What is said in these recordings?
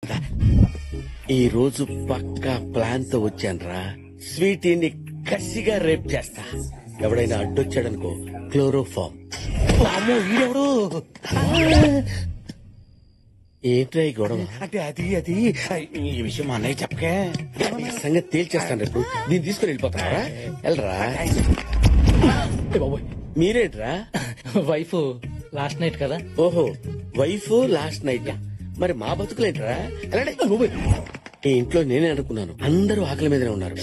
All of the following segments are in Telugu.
చెప్తా. ఈ రోజు పక్కా ప్లాన్ తో వచ్చానురా. స్వీటీని కసిగా రేప్ చేస్తా. ఎవడైనా అడ్డొచ్చాడనుకో క్లోరోఫామ్. ఈడెవడు? ఏంట్రా ఈ గొడవ? అంటే అది ఈ విషయం మా అన్నయ్య చెప్పకే. ఈ సంగతి తేల్చేస్తాను రేపు. దీన్ని తీసుకుని వెళ్ళిపోతారా? వెళ్ళరా. మీరేంట్రా? వైఫ్ లాస్ట్ నైట్ కదా. ఓహో, వైఫ్ లాస్ట్ నైట్. మరి మా బతుకులేంట్రా? ఎలాంటి ఈ ఇంట్లో నేనే అనుకున్నాను. అందరూ ఆకలి మీదనే ఉన్నారు.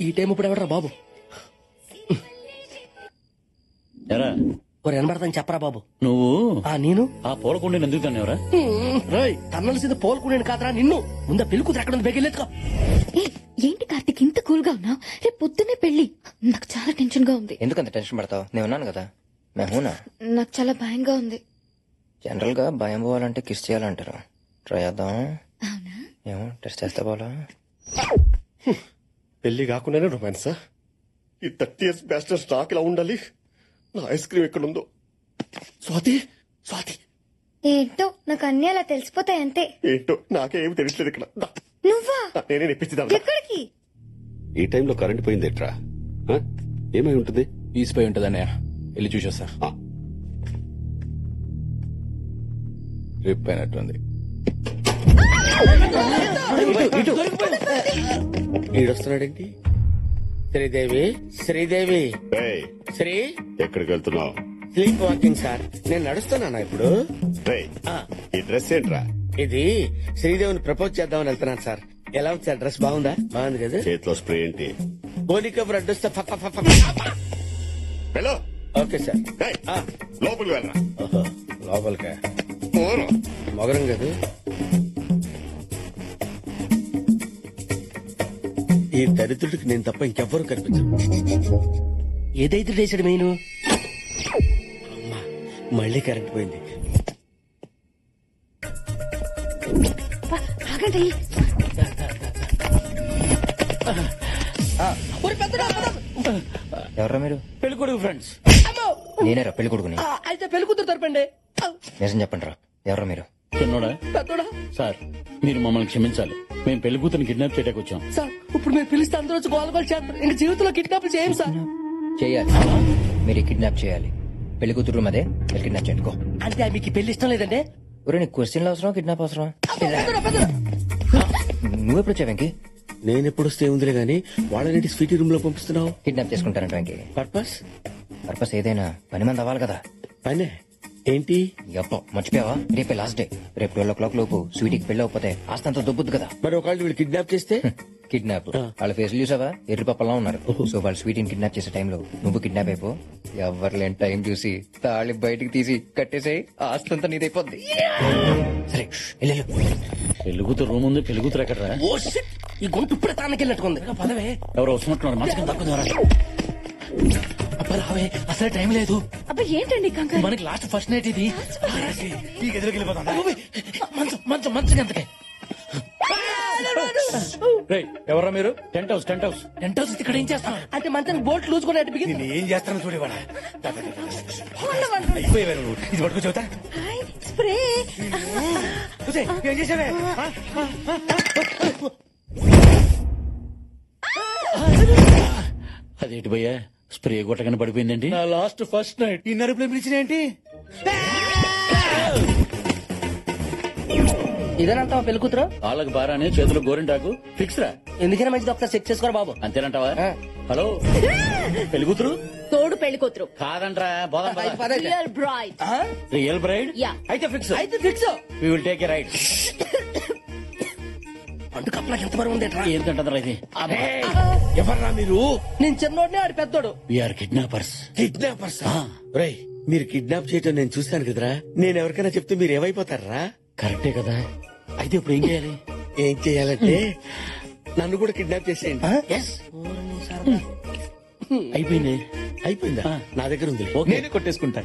ఈ టైం ఇప్పుడు ఎవడరా బాబు? ఎరా వినబడతాను చెప్పరా బాబు. నువ్వు నేను ఆ పూలకుండి ఎందుకు తన్నావురా? తన్నలసింది పోల్కొనేను కాదరా నిన్ను. ముందా పెళ్లి కూతురు ఎక్కడ ఉంది? బెగిలేదుకో. ఏంటి కార్తిక్ ఇంత కూల్ గా ఉన్నావు? రేపు పొద్దున్నే పెళ్లి. నాకు చాలా టెన్షన్ గా ఉంది. ఎందుకంత టెన్షన్ పడతావు? నేను ఉన్నాను కదా. మేమునా. నాకు చాలా భయంగా ఉంది. జనరల్ గా భయం పోవాలంటే కిస్ చేయాలంటారు. ట్రై చేద్దాం. అవునా? ఏమో టెస్ట్ చేస్తా పోలా. పెళ్లి కాకుండానే రొమాన్స్. ఈ 30 years బ్యాస్టర్ స్టాక్ ఇలా ఉండాలి. నా ఐస్ క్రీమ్ ఎక్కడుందో. స్వాతి స్వాతి ఏంటో నాకు అన్ని అలా తెలిసిపోతాయి అంతే. ఏంటో నాకే ఏమి తెలియట్లేదు ఇక్కడ. నువ్వా? నేనే నెప్పించిదా. ఎక్కడికి? ఈ టైంలో కరెంట్ పోయింది ఎట్రా? ఏమై ఉంటుంది? ఈసిపోయి ఉంటది అన్నయ్య. వెళ్ళి చూసొస్తా. రిప్ అయినట్టుంది. ఈడొస్తున్నాడేంటి? శ్రీదేవి, శ్రీదేవి, శ్రీ ఎక్కడికి వెళ్తున్నావు? Sleep walking sir. నేను నడుస్తున్నానా ఇప్పుడు? ఈ డ్రెస్ ఏంట్రా? ఇది శ్రీదేవిని ప్రపోజ్ చేద్దామని వెళ్తున్నాను సార్. ఎలా ఉంది సార్? డ్రెస్ బాగుందా? బాగుంది కదా. చేతిలో స్ప్రే ఏంటి? గోలికబుర్ అడ్డొస్తే ఓకే సార్. లోపలికి వెళ్ళరా. లోపలికా? మొగరం కదా. ఈ దరిద్రుడికి నేను తప్ప ఇంకెవ్వరూ కనిపించరు. ఏదైతే చేసాడు మెయిన్. అమ్మా, మళ్ళీ కరెంట్ పోయింది. ఆగండి. ఎవరా మీరు? పెళ్లి కొడుకు ఫ్రెండ్స్. నేనేరా పెళ్లి కొడుకుని. అయితే పెళ్లి కూతురు తరపండి. నిజం చెప్పండి రా. ఎవరా మీరు? చిన్నోడా? పెద్దోడా? సార్ మీరు మమ్మల్ని క్షమించాలి. మేము పెళ్లి కూతురు కిడ్నాప్ చేయడానికి వచ్చాం. సార్ ఇప్పుడు మీరు పిలిస్తే అందరూ వచ్చి గోలగోలు చేస్తారు. ఇంక జీవితంలో కిడ్నాప్ చేయం సార్. చేయాలి. మీరు కిడ్నాప్ చేయాలి. పెళ్లి కూతురు అదే మీరు కిడ్నాప్ చేయండి. అంటే మీకు పెళ్లి ఇష్టం లేదంటే? ఒరే నీకు క్వశ్చన్లు అవసరం, కిడ్నాప్ అవసరం? నువ్వెప్పుడు వచ్చావు వెంకీ? నేనెప్పుడు వస్తే ఉందిలే గానీ వాళ్ళని స్వీటీ రూమ్ లో పంపిస్తున్నావు. కిడ్నాప్ చేసుకుంటారంట వెంకీ. పర్పస్? పర్పస్ ఏదైనా పని మంది అవ్వాలి కదా. పనే ఏంటి? అప్ప మర్చిపోయావా? రేపే లాస్ట్ డే. రేపు 12 o'clock లోపు స్వీటీకి పెళ్లి అవ్వకపోతే ఆస్తంతా దొబ్బుద్దు కదా. మరి ఒకళ్ళు వీళ్ళు కిడ్నాప్ చేస్తే? కిడ్నాప్ వాళ్ళ ఫేస్లు చూసావా? ఎర్రి పప్పలా ఉన్నారు. సో వాళ్ళు స్వీటీని కిడ్నాప్ చేసే టైంలో నువ్వు కిడ్నాప్ అయిపో. ఎవరు లేని టైం చూసి తాళి బయటికి తీసి కట్టేసేయి. ఆస్తంతా నీదైపోద్ది. సరే వెళ్ళు. పెళ్లి కూతురు రూమ్ ఉంది. పెళ్లి కూతురు ఎక్కడరా? ఈ గొంతు ఇప్పుడే తానకి వెళ్ళట్టుకుంది. పదవే. ఎవరో వస్తున్నట్టున్నారు. మంచిగా తక్కువ. అబ్బా రావే, అసలు టైం లేదు. అబ్బా ఏంటండి కంగారు? మనకి లాస్ట్ ఫస్ట్ నైట్ ఇది. ఈ గదిలోకి వెళ్ళిపోతాం. మంచం మంచం మంచం ఎంతకే. ఎవరా మీరు? Tent house. టెంట్ హౌస్ ఇక్కడ ఏం చేస్తాం అంటే మంచానికి బోట్ లూజ్ కూడా బిగింది. ఏం చేస్తాను చూడేవాడా. అయిపోయేవారు నువ్వు. ఇది పట్టుకో చెబుతా. స్ప్రే. ఏం చేసావే? అదేంటి భయ్యా స్ప్రే కొట్టగానే పడిపోయిందండి? నా లాస్ట్ ఫస్ట్ నైట్. ఈ నరుపులు పిలిచిన ఏంటి? ఇదేనంటావా పెళ్లి కూతురు? వాళ్ళకి బారానే చేతులు గోరింటాకు ఫిక్స్ రా. ఎందుకైనా మంచిది ఒకసారి చెక్ చేసుకోరా బాబు. అంతేనంటావా? హలో పెళ్లి కూతురు తోడు పెళ్లి కూతురు కాదంట్రా. Real bride. రియల్ బ్రైడ్ అయితే ఫిక్స్. అయితే fix. We will take a ride. పండు కప్పలకి ఎంత బరువు ఉంది? ఏంటంటారా ఇది? ఎవర్రా మీరు? నేను చిన్నోడిని ఆడి పెద్దోడు. We're kidnappers. కిడ్నాపర్స్? రేయ్ మీరు కిడ్నాప్ చేయటం నేను చూశాను కదరా. నేను ఎవరికైనా చెప్తే మీరు ఏమైపోతారా? కరెక్టే కదా. అయితే ఇప్పుడు ఏం చేయాలి? ఏం చేయాలంటే నన్ను కూడా కిడ్నాప్ చేసేయండి. అయిపోయింది. అయిపోయిందా? నా దగ్గర ఉంది. నేనే కొట్టేసుకుంటా.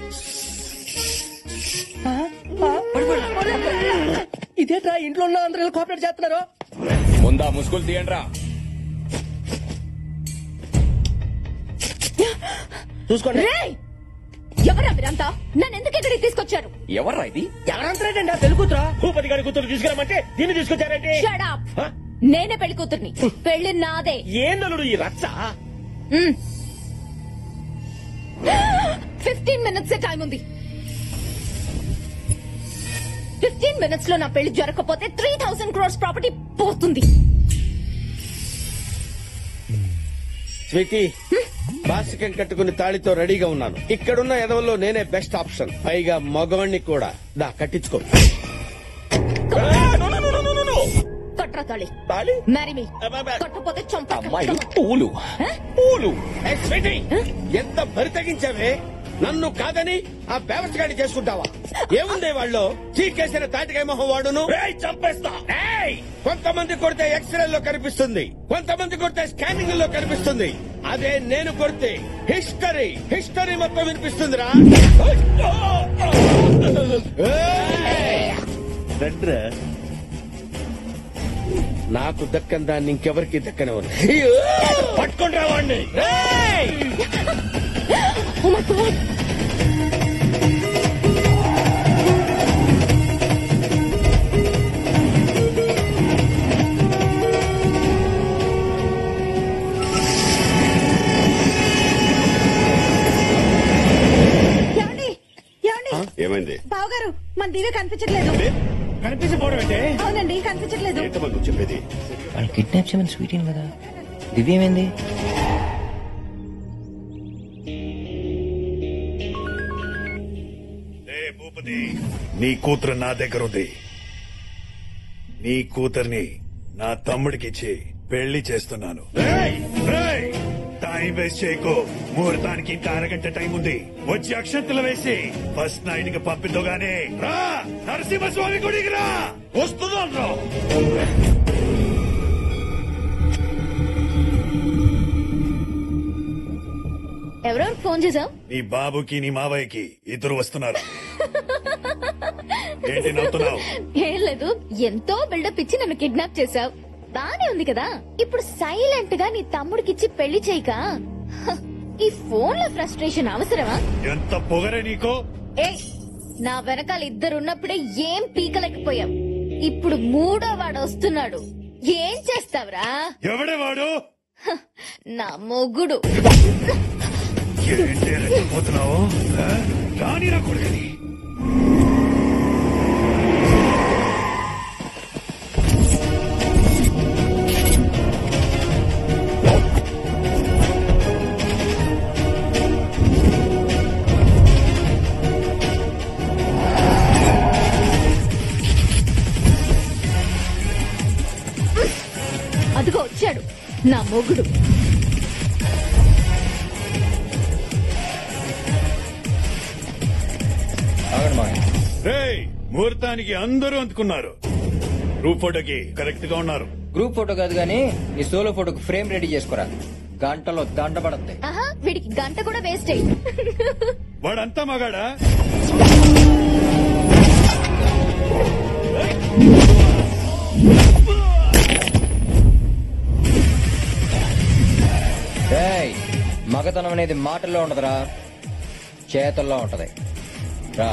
ఇదేట్రా ఇంట్లో ఉన్న అందరూ కోఆపరేట్ చేస్తున్నారు. ముందా ముసుగులు తీయండి రా. చూసుకోండి. ఎవరా మీరంతా నన్ను ఎందుకు ఇక్కడికి తీసుకొచ్చారు? ఎవర్రా ఇది? ఎవరంటారండి ఆ తెలుగుతురా భూపతి గారి కూతురు తీసుకురామంటే దీన్ని తీసుకొచ్చారంటే Shut up. నేనే పెళ్లి కూతుర్ని. పెళ్లి నాదే. ఏం నలుడు ఈ రచ్చ? 15 minutes టైం ఉంది. 15 minutes లో నా పెళ్లి జరగకపోతే 3000 crores ప్రాపర్టీ పోతుంది. స్వీటీ, బాసికం కట్టుకుని తాళితో రెడీగా ఉన్నాను. ఇక్కడున్న ఎదవల్లో నేనే బెస్ట్ ఆప్షన్. పైగా మగవాణ్ణి కూడా. దా కట్టించుకో. కట్రా తాళి. తాళి? Marry me. కట్టపోతే అమ్మాయిలు చంప. పూలు పూలు. ఏ స్వీటీ, ఎంత బరి తగ్గించావే? నన్ను కాదని ఆ వ్యవస్థగాడి చేసుకుంటావా? ఏముంది వాళ్ళు చీకేసిన తాటికాయ మొహం వాడును. చంపేస్తా. కొంతమంది కొడితే ఎక్స్రేల్లో కనిపిస్తుంది, కొంతమంది కొడితే స్కానింగ్ లో కనిపిస్తుంది. అదే నేను కొడితే హిస్టరీ మొత్తం వినిపిస్తుందిరా. నాకు దక్కని దాన్ని ఇంకెవరికి దక్కనివ్వను. పట్టుకుని రావండి. Oh my God. ఏమైంది? బావగారు మన దివ్య కనిపించట్లేదు. కనిపించకపోవడం అంటే? అవునండి కనిపించట్లేదు. ఏంటమ్మా నువ్వు చెప్పేది? వాళ్ళు కిడ్నాప్ చేయమని స్వీటీన్ కదా. దివ్య ఏమైంది? భూపతి, నీ కూతురు నా దగ్గర ఉంది. నీ కూతుర్ని నా తమ్ముడికిచ్చి పెళ్లి చేస్తున్నాను. టైం వేస్ట్ చేయకు. ముహూర్తానికి ఇంకా అరగంట టైం ఉంది. వచ్చి అక్షంతలు వేసి ఫస్ట్ నైట్ కి పంపిద్దుగానే రా. నరసింహస్వామి గుడికి రా. వస్తున్నాను రా. ఎవరెవరు ఫోన్ చేసావు? నీ బాబుకి నీ మావయ్యకి ఇద్దరు వస్తున్నారు. ఏంటి నవ్వుతున్నావు? ఏం లేదు, ఎంతో బిల్డప్ ఇచ్చి నన్ను కిడ్నాప్ చేసావు. బానే ఉంది కదా. ఇప్పుడు సైలెంట్ గా నీ తమ్ముడికిచ్చి పెళ్లి చేయక ఈ ఫోన్ లో ఫ్రస్ట్రేషన్ అవసరమా? ఎంత పొగరే నీకో. ఏ నా వెనకాల ఇద్దరున్నప్పుడే ఏం పీకలేకపోయావు. ఇప్పుడు మూడో వాడు వస్తున్నాడు. ఏం చేస్తావురా? ఎవడే వాడు? నా మొగుడు. ఏంటి రెచ్చిపోతున్నావు? రాని నా కొడుకుని. అదిగో వచ్చాడు నా మొగుడు. ముహూర్తానికి అందరూ అందుకున్నారు. గ్రూప్ ఫోటోకి కరెక్ట్ గా ఉన్నారు. గ్రూప్ ఫోటో కాదు గానీ నీ సోలో ఫోటోకి ఫ్రేమ్ రెడీ చేసుకోరా. గంటలో దండ పడద్ది. ఆహా, వీడికి గంట కూడా వేస్ట్ అయ్యి. వాడంతా మగాడా? మగతనం అనేది మాటల్లో ఉండదురా, చేతల్లో ఉంటది. రా.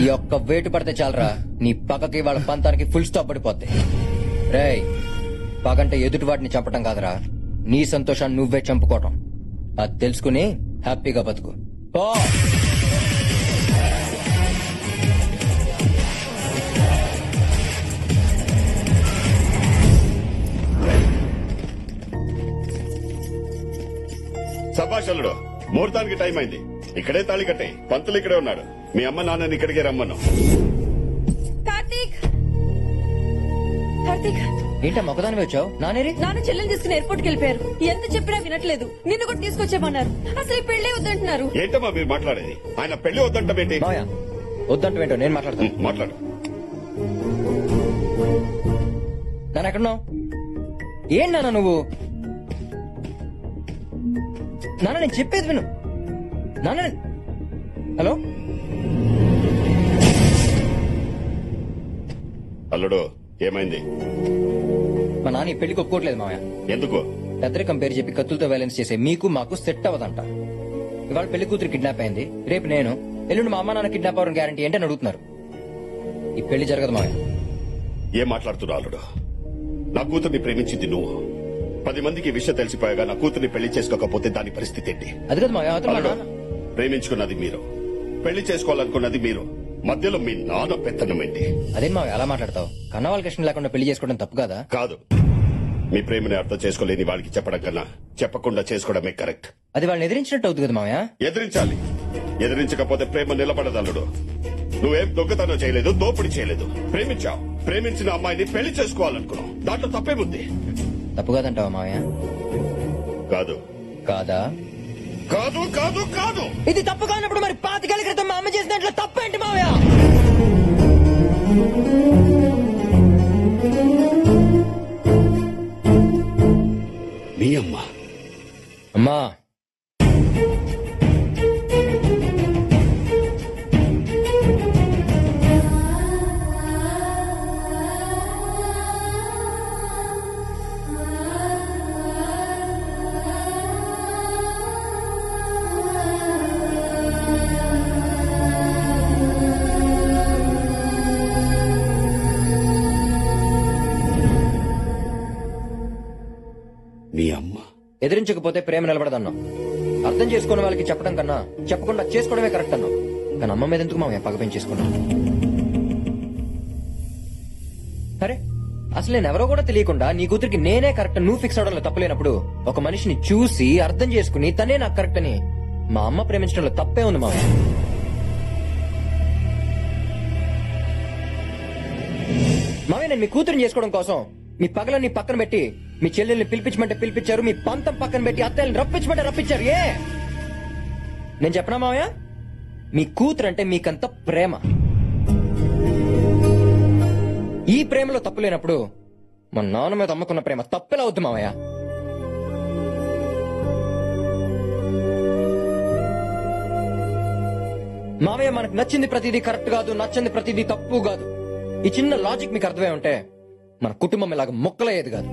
ఈ ఒక్క వేటు పడితే చాలరా నీ పక్కకి వాళ్ళ పంతానికి ఫుల్ స్టాప్ పడిపోద్ది. రేయ్, పగంటే ఎదుటి వాటిని చంపటం కాదురా, నీ సంతోషాన్ని నువ్వే చంపుకోవటం. అది తెలుసుకుని హ్యాపీగా బతుకు. పో. సభాష్ అల్లుడు, ముహూర్తానికి టైం అయింది. ఇక్కడే తాళి కట్టే, పంతులు ఇక్కడే ఉన్నాడు. మీ అమ్మ నాన్నని ఇక్కడికే రమ్మను. కార్తీక్ కార్తీక్ ఏంటమ్మా ఒకదాని వచ్చావు? నానేరి నాన్న చెల్లెని తీసుకుని ఎయిర్పోర్ట్ కి వెళ్ళిపోయారు. ఎంత చెప్పినా వినట్లేదు. నిన్ను కూడా తీసుకొచ్చామన్నారు. అసలు ఈ పెళ్లి వద్దంటున్నారు. ఏంటమ్మా మీరు మాట్లాడేది? ఆయన పెళ్లి వద్దంటామేంటి? మాయా వద్దంటేంటో నేను మాట్లాడతాను. మాట్లాడు. నాన్న ఎక్కడున్నావు? ఏం నాన్న నువ్వు? నాన్న నేను చెప్పేది విను. నాన్న హలో అల్లుడు, ఏమైంది? మా నాన్న ఈ పెళ్లికి ఒప్పుకోవట్లేదు మావయ్య. ఎందుకు? పెద్దరికం పేరు చెప్పి కత్తులతో బ్యాలెన్స్ చేసే మీకు మాకు సెట్ అవ్వదంట. ఇవాళ పెళ్లి కూతురు కిడ్నాప్ అయింది, రేపు నేను, ఎల్లుండి మా అమ్మ నాన్న కిడ్నాప్ అవ్వడం గ్యారంటీ ఏంటని అడుగుతున్నారు. ఈ పెళ్లి జరగదు మావయ్య. ఏం మాట్లాడుతున్నావు అల్లుడు? నా కూతుర్ని ప్రేమించింది నువ్వు. 10 మందికి విషయం తెలిసిపోయాగా నా కూతుర్ని పెళ్లి చేసుకోకపోతే దాని పరిస్థితి ఏంటి? అది కదా మావయ్య, అతను మా అల్లుడు, నాన్న. ప్రేమించుకున్నది మీరు, పెళ్లి చేసుకోవాలనుకున్నది మీరు. మధ్యలో మీ నాన్న పెత్తనం ఏంటి? అదేం మావయ్య అలా మాట్లాడతావు? కన్న వాళ్ళకి ఇష్టం లేకుండా పెళ్లి చేసుకోవడం తప్పు కదా? కాదు, మీ ప్రేమని అర్థం చేసుకోలేని వాళ్ళకి చెప్పడం కన్నా చెప్పకుండా చేసుకోవడమే కరెక్ట్. అది వాళ్ళని ఎదిరించినట్టు అవుతుంది కదా మావయ్య. ఎదిరించాలి. ఎదిరించకపోతే ప్రేమ నిలబడదు అల్లుడు. నువ్వేం దొంగతనం చేయలేదు, దోపిడీ చేయలేదు. ప్రేమించావు. ప్రేమించిన అమ్మాయిని పెళ్లి చేసుకోవాలనుకున్నావు. దాంట్లో తప్పేముంది? తప్పు కాదంటావా మావయ్య? కాదు. కాదా? కాదు కాదు కాదు. ఇది తప్పు కానప్పుడు మరి 25 ఏళ్ల క్రితం మా అమ్మ చేసిన దాంట్లో తప్పేంటి మావయ్య? మీ అమ్మ. అమ్మా మీ అమ్మ. ఎదిరించకపోతే ప్రేమ నిలబడదన్నావు. అర్థం చేసుకునే వాళ్ళకి చెప్పడం కన్నా చెప్పకుండా చేసుకోవడమే కరెక్ట్ అన్నావు. కానీ అమ్మ మీద ఎందుకు మామయ్య పగ పెంచేసుకున్నావు? సరే, అసలు నేనెవరో కూడా తెలియకుండా నీ కూతురికి నేనే కరెక్ట్ నువ్వు ఫిక్స్ అవడంలో తప్పలేనప్పుడు ఒక మనిషిని చూసి అర్థం చేసుకుని తనే నాకు కరెక్ట్ అని మా అమ్మ ప్రేమించడంలో తప్పే ఉంది మామయ్య. మామయ్య నేను మీ కూతురిని చేసుకోవడం కోసం మీ పగలన్నీ పక్కన పెట్టి మీ చెల్లెల్ని పిలిపించమంటే పిలిపించారు, మీ పంతం పక్కన పెట్టి అత్తయ్యని రప్పించమంటే రప్పించారు. ఏ నేను చెప్పనా మావయ్య, మీ కూతురు అంటే మీకంత ప్రేమ. ఈ ప్రేమలో తప్పు లేనప్పుడు మా నాన్న మీద అమ్మకున్న ప్రేమ తప్పెలా అవుద్ది మావయ్య? మావయ్య మనకు నచ్చింది ప్రతిదీ కరెక్ట్ కాదు, నచ్చింది ప్రతిదీ తప్పు కాదు. ఈ చిన్న లాజిక్ మీకు అర్థమై ఉంటే మన కుటుంబం ఇలాగ మొక్కలయ్యేది కాదు.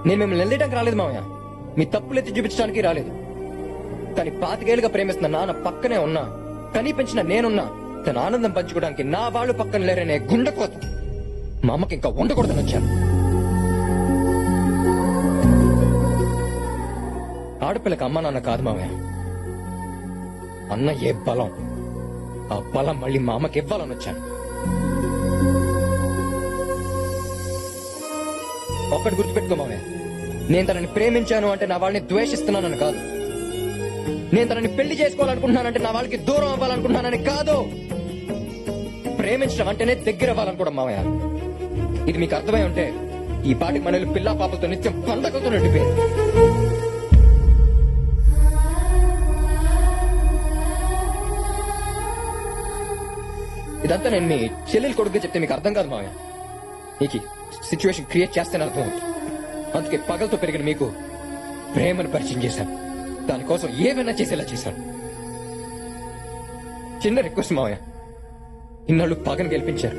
నేను మిమ్మల్ని నిలదీయడానికి రాలేదు మామయ్య, మీ తప్పులు ఎత్తి చూపించడానికి రాలేదు. కానీ 25 ఏళ్లుగా ప్రేమిస్తున్న నాన్న పక్కనే ఉన్నా, కనీ పెంచిన నేనున్నా తన ఆనందం పంచుకోవడానికి నా వాళ్ళు పక్కన లేరనే గుండెకోత మా అమ్మకి ఇంకా ఉండకూడదని వచ్చాను. ఆడపిల్లకి అమ్మ నాన్న కాదు మామయ్య, అన్న ఏ బలం, ఆ బలం మళ్ళీ మా అమ్మకి ఇవ్వాలని వచ్చాను. ఒక్కటి గుర్తుపెట్టుకో మామయ్య, నేను తనని ప్రేమించాను అంటే నా వాళ్ళని ద్వేషిస్తున్నానని కాదు. నేను తనని పెళ్లి చేసుకోవాలనుకుంటున్నానంటే నా వాళ్ళకి దూరం అవ్వాలనుకుంటున్నానని కాదు. ప్రేమించడం అంటేనే దగ్గర అవ్వాలనుకోవడం మామయ్య. ఇది మీకు అర్థమై ఉంటే ఈ పాటికి మనల్ని పిల్లా పాపలతో నిత్యం పండగతో నిండిపోయింది. ఇదంతా నేను మీ చెల్లెలు కొడుకుగా చెప్తే మీకు అర్థం కాదు మామయ్య. నీకు సిచ్యువేషన్ క్రియేట్ చేస్తేనే అర్థం అవుతుంది. అందుకే పగలతో పెరిగిన మీకు ప్రేమను పరిచయం చేశాను. దానికోసం ఏమైనా చేసేలా చేశాను. చిన్న రిక్వెస్ట్ మావయ్య, ఇన్నాళ్ళు పగను గెలిపించారు,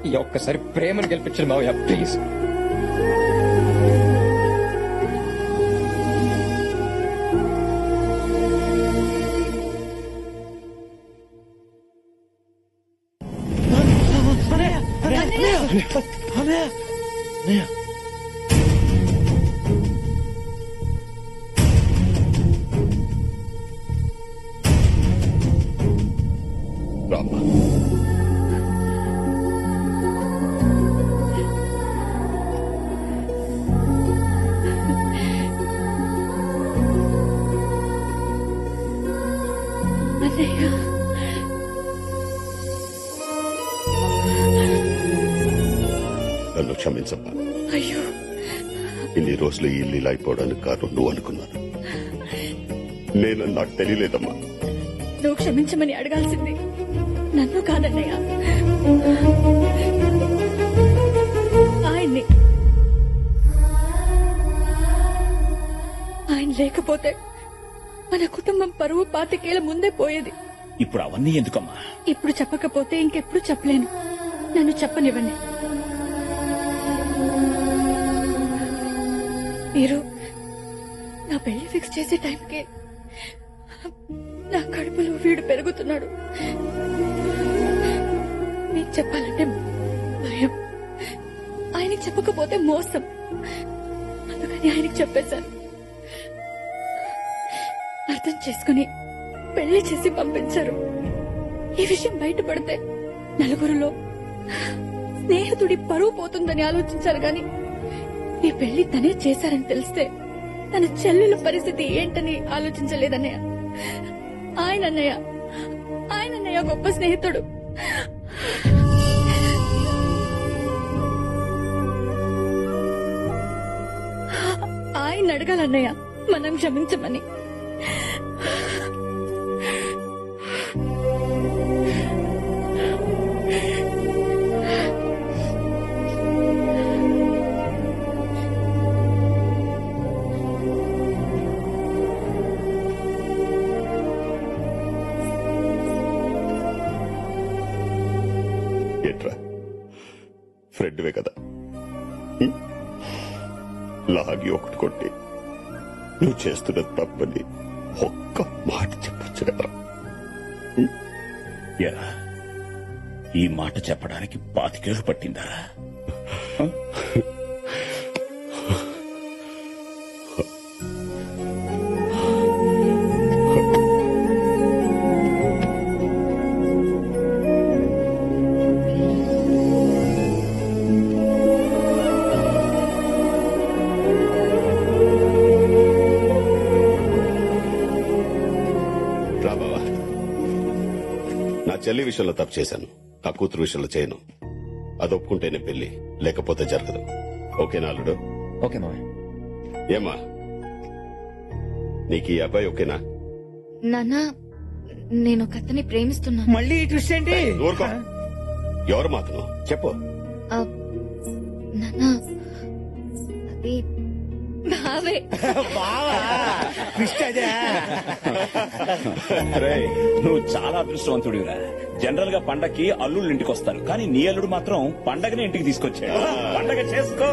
ఈ ఒక్కసారి ప్రేమను గెలిపించారు మావయ్య ప్లీజ్. రామ్మా. అన్నయ్య నన్ను క్షమించమ్మా. అయ్యో ఇన్ని రోజులు ఈ ఇల్లు ఇలా అయిపోవడానికి కారణం నువ్వు అనుకున్నాను. నాకు తెలియలేదమ్మా. నువ్వు క్షమించమని అడగాల్సింది నన్ను కాదన్నయ్య, ఆయన్ని. ఆయన లేకపోతే మన కుటుంబం పరువు 25 ఏళ్ల ముందే పోయేది. ఇప్పుడు అవన్నీ ఎందుకమ్మా? ఇప్పుడు చెప్పకపోతే ఇంకెప్పుడు చెప్పలేను. నన్ను చెప్పనివ్వండి. మీరు నా పెళ్లి ఫిక్స్ చేసే టైంకి నా కడుపులో వీడు పెరుగుతున్నాడు. మీకు చెప్పాలంటే భయం, ఆయనకి చెప్పకపోతే మోసం. అందుకని ఆయనకి చెప్పేశాను. అర్థం చేసుకుని పెళ్లి చేసి పంపించారు. ఈ విషయం బయటపడితే నలుగురిలో స్నేహితుడి పరువు పోతుందని ఆలోచించారు గాని ఈ పెళ్లి తనే చేశారని తెలిస్తే తన చెల్లెల పరిస్థితి ఏంటని ఆలోచించలేదన్నయ్య. ఆయనన్నయ్య గొప్ప స్నేహితుడు. ఆయన అడగాలన్నయ్య మనం క్షమించమని. ఏంట్రా, ఫ్రెండ్వే కదా, లాగి ఒకటి కొట్టి నువ్వు చేస్తున్న తప్పని ఒక్క మాట చెప్పొచ్చు కదా. ఎరా, ఈ మాట చెప్పడానికి 25 ఏళ్ళు పట్టిందా? చెల్లి విషయంలో తప్పు చేశాను, నా కూతురు విషయంలో చేయను. అది ఒప్పుకుంటేనే పెళ్లి, లేకపోతే జరగదు. ఓకేనా అల్లుడు? ఓకే మామయ్య. ఏమా, నీకు ఈ అబ్బాయి ఓకేనా? నాన్నా, నేను ఒక అతన్ని ప్రేమిస్తున్నా. మళ్ళీ ట్విస్ట్ ఏంటి? ఊరుకో. ఎవరు మాత్రం చెప్పు. నాన్నా, అది బావే. రేయ్, నువ్వు చాలా అదృష్టవంతుడివిరా. జనరల్ గా పండక్కి అల్లుళ్ళు ఇంటికి వస్తారు, కానీ నీ అల్లుడు మాత్రం పండగనే ఇంటికి తీసుకొచ్చాడు. పండగ చేసుకో.